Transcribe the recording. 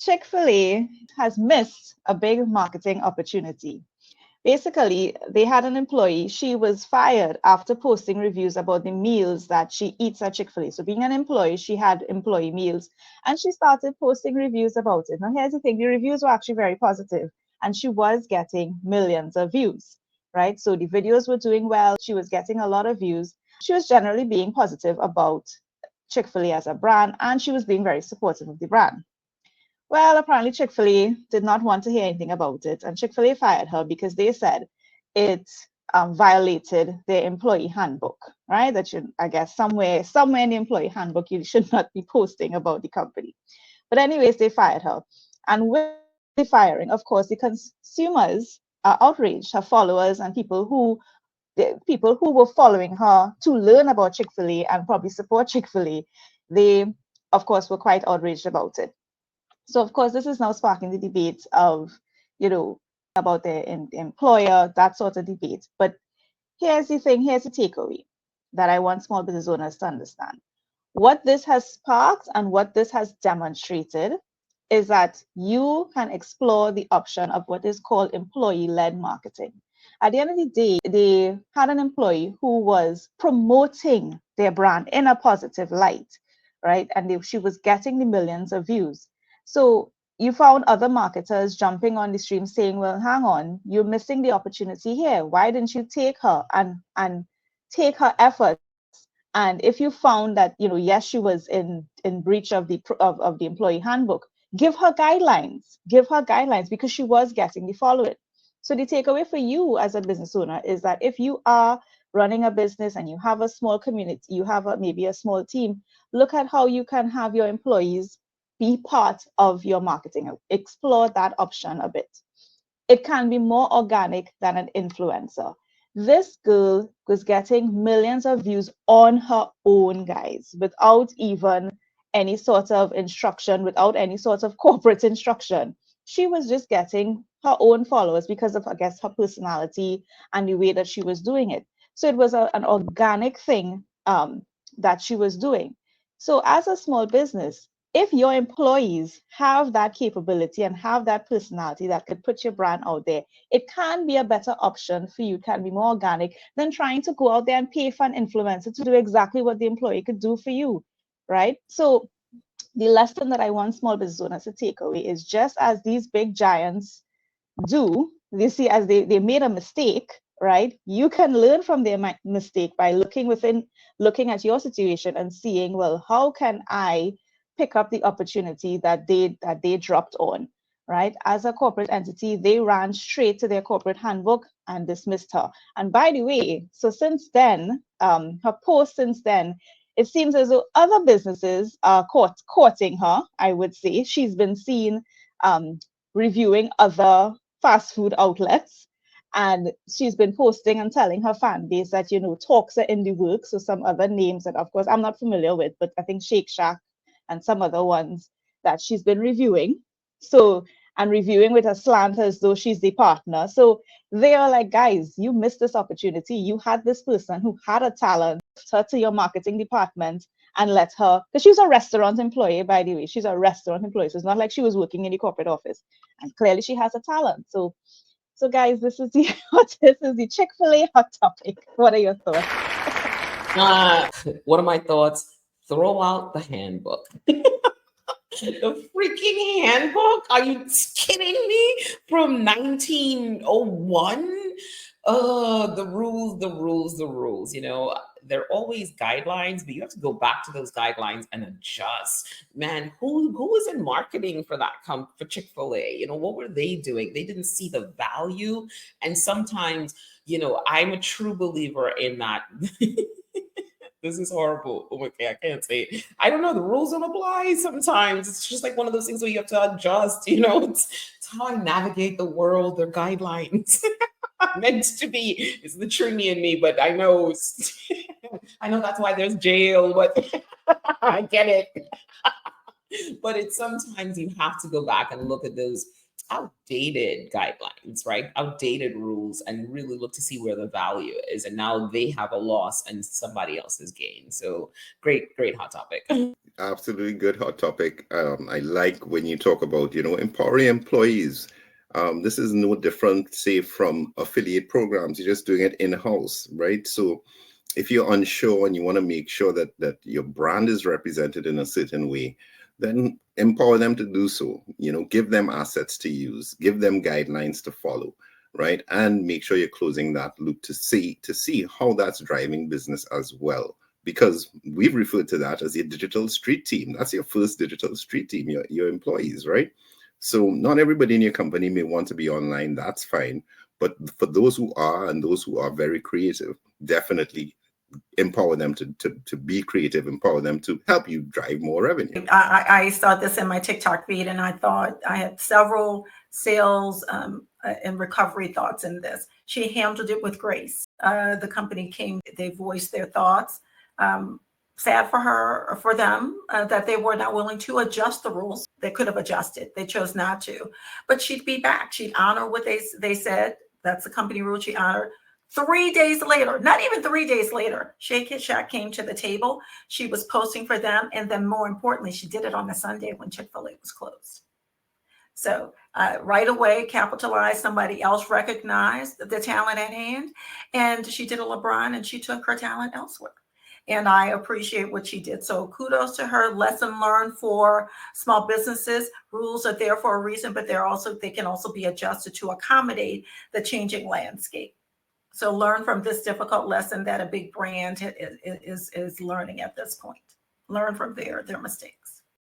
Chick-fil-A has missed a big marketing opportunity. Basically, they had an employee. She was fired after posting reviews about the meals that she eats at Chick-fil-A. So being an employee, she had employee meals and she started posting reviews about it. Now, here's the thing, the reviews were actually very positive and she was getting millions of views, right? So the videos were doing well. She was getting a lot of views. She was generally being positive about Chick-fil-A as a brand and she was being very supportive of the brand. Well, apparently Chick-fil-A did not want to hear anything about it, and Chick-fil-A fired her because they said it violated their employee handbook, right? That should, I guess, somewhere in the employee handbook, you should not be posting about the company. But anyways, they fired her. And with the firing, of course, the consumers are outraged, her followers and the people who were following her to learn about Chick-fil-A and probably support Chick-fil-A, they, of course, were quite outraged about it. So of course, this is now sparking the debate of, about the employer, that sort of debate. But here's the thing, here's the takeaway that I want small business owners to understand. What this has sparked and what this has demonstrated is that you can explore the option of what is called employee-led marketing. At the end of the day, they had an employee who was promoting their brand in a positive light, right? And she was getting the millions of views. So you found other marketers jumping on the stream saying, well, hang on, you're missing the opportunity here. Why didn't you take her and take her efforts? And if you found that, yes, she was in breach of the employee handbook, give her guidelines because she was getting the following. So the takeaway for you as a business owner is that if you are running a business and you have a small community, you have maybe a small team, look at how you can have your employees be part of your marketing. Explore that option a bit. It can be more organic than an influencer. This girl was getting millions of views on her own, guys, without even any sort of instruction, without any sort of corporate instruction. She was just getting her own followers because of, I guess, her personality and the way that she was doing it. So it was an organic thing that she was doing. So as a small business, if your employees have that capability and have that personality that could put your brand out there, it can be a better option for you, can be more organic than trying to go out there and pay for an influencer to do exactly what the employee could do for you, right? So the lesson that I want small business owners to take away is just as these big giants do, they see as they made a mistake, right? You can learn from their mistake by looking at your situation and seeing, well, how can I pick up the opportunity that they dropped on, right? As a corporate entity, they ran straight to their corporate handbook and dismissed her. And by the way, so since then, her post since then, it seems as though other businesses are courting her, I would say. She's been seen reviewing other fast food outlets. And she's been posting and telling her fan base that, talks are in the works. So some other names that, of course, I'm not familiar with, but I think Shake Shack and some other ones that she's been reviewing. So, and reviewing with a slant as though she's the partner. So they are like, guys, you missed this opportunity. You had this person who had a talent, her to your marketing department and let her, because she's a restaurant employee, by the way. She's a restaurant employee. So it's not like she was working in the corporate office. And clearly she has a talent. So guys, this is the Chick-fil-A hot topic. What are your thoughts? What are my thoughts? Throw out the handbook. The freaking handbook? Are you kidding me? From 1901? The rules. They're always guidelines, but you have to go back to those guidelines and adjust. Man, who is in marketing for for Chick-fil-A? What were they doing? They didn't see the value. And sometimes, I'm a true believer in that. This is horrible. Okay, I can't say it. I don't know. The rules don't apply sometimes. It's just like one of those things where you have to adjust. It's how I navigate the world. They're guidelines. Meant to be. It's the Trini in me, but I know. I know that's why there's jail. But I get it. But it's sometimes you have to go back and look at those outdated guidelines, right? Outdated rules, and really look to see where the value is. And now they have a loss and somebody else's gain. So great hot topic. Absolutely good hot topic. I like when you talk about, empowering employees. This is no different, say, from affiliate programs. You're just doing it in-house, right? So if you're unsure and you want to make sure that your brand is represented in a certain way, then empower them to do so. Give them assets to use, give them guidelines to follow, right? And make sure you're closing that loop to see how that's driving business as well. Because we've referred to that as your digital street team. That's your first digital street team, your employees, right? So not everybody in your company may want to be online. That's fine. But for those who are, and those who are very creative, definitely empower them to be creative, empower them to help you drive more revenue. I saw this in my TikTok feed, and I thought I had several sales and recovery thoughts in this. She handled it with grace. The company came, they voiced their thoughts. Sad for her or for them that they were not willing to adjust the rules. They could have adjusted. They chose not to. But she'd be back. She'd honor what they said. That's the company rule. She honored. 3 days later, not even 3 days later, Shake It Shack came to the table. She was posting for them. And then more importantly, she did it on a Sunday when Chick-fil-A was closed. So right away, capitalized, somebody else recognized the talent at hand. And she did a LeBron and she took her talent elsewhere. And I appreciate what she did. So kudos to her. Lesson learned for small businesses. Rules are there for a reason, but they can also be adjusted to accommodate the changing landscape. So learn from this difficult lesson that a big brand is learning at this point. Learn from their mistakes.